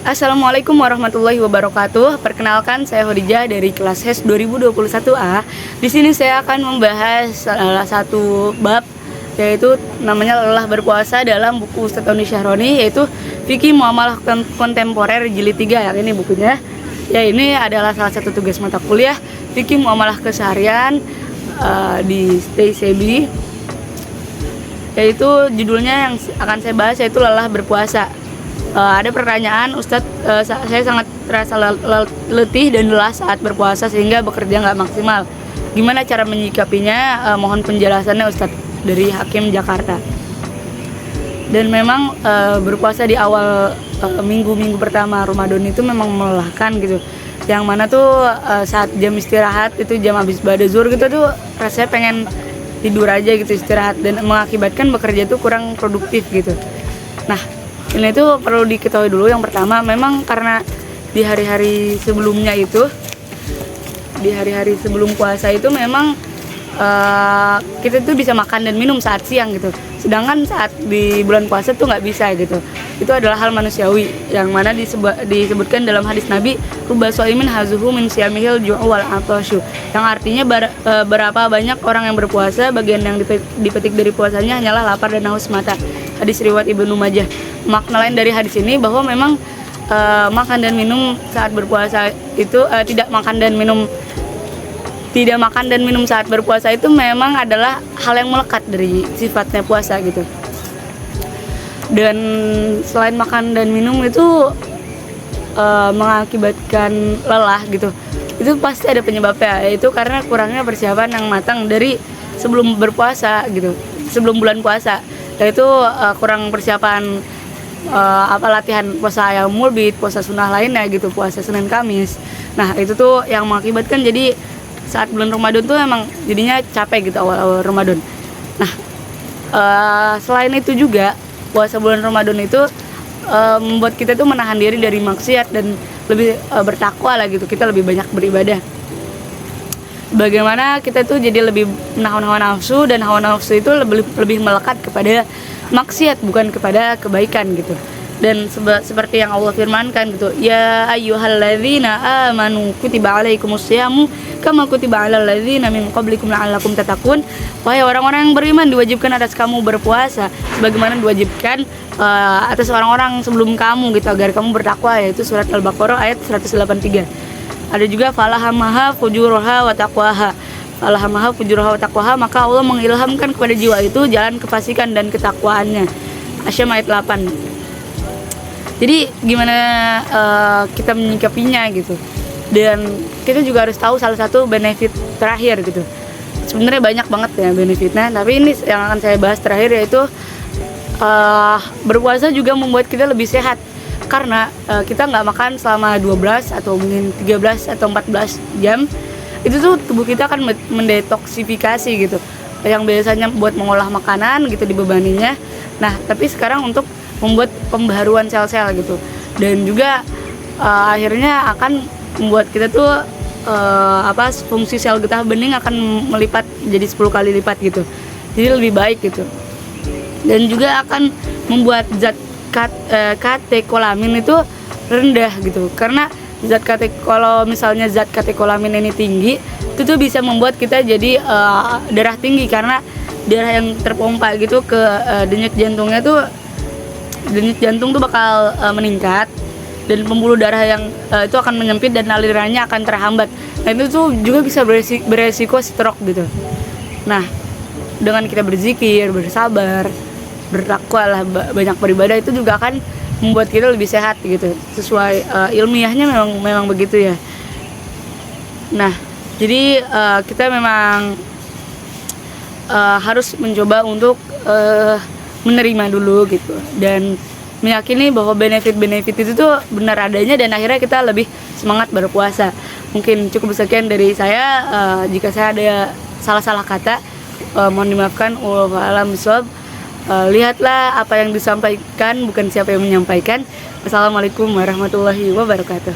Assalamualaikum warahmatullahi wabarakatuh. Perkenalkan, saya Khadijah dari kelas HES 2021A. Di sini saya akan membahas salah satu bab, yaitu namanya lelah berpuasa dalam buku Ustadz Tony Syahroni, yaitu Fikih Muamalah Kontemporer Jilid 3. Yang ini bukunya. Ya, ini adalah salah satu tugas mata kuliah Fikih Muamalah Keseharian di STICB. Yaitu judulnya yang akan saya bahas yaitu lelah berpuasa. Ada pertanyaan, Ustadz, saya sangat terasa letih dan lelah saat berpuasa sehingga bekerja nggak maksimal. Gimana cara menyikapinya? Mohon penjelasannya, Ustadz, dari Hakim Jakarta. Dan memang berpuasa di awal minggu-minggu pertama Ramadan itu memang melelahkan gitu. Yang mana tuh saat jam istirahat itu jam habis ba'da zuhur gitu tuh rasanya pengen tidur aja gitu, istirahat, dan mengakibatkan bekerja tuh kurang produktif gitu. Nah, ini tuh perlu diketahui dulu. Yang pertama, memang karena di hari-hari sebelumnya itu, di hari-hari sebelum puasa itu memang kita tuh bisa makan dan minum saat siang gitu. Sedangkan saat di bulan puasa tuh nggak bisa gitu. Itu adalah hal manusiawi yang mana disebutkan dalam hadis Nabi, rubba shaimin hazuhu min siyamihil ju'u wal atasyu, yang artinya berapa banyak orang yang berpuasa, bagian yang dipetik dari puasanya hanyalah lapar dan haus semata. Hadis riwayat Ibnu Majah. Makna lain dari hadis ini bahwa memang makan dan minum saat berpuasa itu tidak makan dan minum saat berpuasa itu memang adalah hal yang melekat dari sifatnya puasa gitu. Dan selain makan dan minum itu mengakibatkan lelah gitu, itu pasti ada penyebabnya, yaitu karena kurangnya persiapan yang matang dari sebelum berpuasa gitu, sebelum bulan puasa, yaitu kurang persiapan latihan puasa yaumul bid, puasa sunnah lainnya gitu, puasa Senin Kamis. Nah, itu tuh yang mengakibatkan jadi saat bulan Ramadan tuh emang jadinya capek gitu awal-awal Ramadan. Nah, selain itu juga puasa bulan Ramadan itu membuat kita tuh menahan diri dari maksiat dan lebih bertakwa lah gitu. Kita lebih banyak beribadah. Bagaimana kita tuh jadi lebih menahan hawa nafsu, dan hawa nafsu itu lebih melekat kepada maksiat, bukan kepada kebaikan gitu. Dan seperti yang Allah firmankan gitu, ya ayyuhalladzina amanu kutiba alaikumusyamu kama kutiba alal ladzina min qablikum la'allakum tattaqun. Wahai orang-orang yang beriman, diwajibkan atas kamu berpuasa sebagaimana diwajibkan atas orang-orang sebelum kamu gitu, agar kamu bertakwa, yaitu surat Al-Baqarah ayat 183. Ada juga falahamaha fujuraha wa taqwaha. Falahamaha fujuraha wa taqwaha, maka Allah mengilhamkan kepada jiwa itu jalan kefasikan dan ketakwaannya. Asyam ayat 8. Jadi gimana kita menyikapinya gitu. Dan kita juga harus tahu salah satu benefit terakhir gitu. Sebenarnya banyak banget ya benefitnya, tapi ini yang akan saya bahas terakhir, yaitu berpuasa juga membuat kita lebih sehat. Karena kita nggak makan selama 12 atau mungkin 13 atau 14 jam, itu tuh tubuh kita akan mendetoksifikasi gitu, yang biasanya buat mengolah makanan gitu dibebaninya. Nah, tapi sekarang untuk membuat pembaharuan sel-sel gitu, dan juga akhirnya akan membuat kita tuh fungsi sel getah bening akan melipat jadi 10 kali lipat gitu, jadi lebih baik gitu. Dan juga akan membuat zat katekolamin itu rendah gitu, karena kalau misalnya zat katekolamin ini tinggi, itu tuh bisa membuat kita jadi darah tinggi, karena darah yang terpompa gitu ke denyut jantung tuh bakal meningkat, dan pembuluh darah yang itu akan menyempit dan alirannya akan terhambat. Nah, itu tuh juga bisa beresiko stroke gitu. Nah, dengan kita berzikir, bersabar, bertakwa lah, banyak beribadah, itu juga akan membuat kita lebih sehat gitu. Sesuai ilmiahnya memang begitu ya. Nah, jadi kita memang harus mencoba untuk menerima dulu gitu, dan meyakini bahwa benefit itu tuh benar adanya, dan akhirnya kita lebih semangat berpuasa. Mungkin cukup sekian dari saya. Jika saya ada salah-salah kata, mohon dimaafkan. Wallahu a'lam bishawab. Lihatlah apa yang disampaikan, bukan siapa yang menyampaikan. Assalamualaikum warahmatullahi wabarakatuh.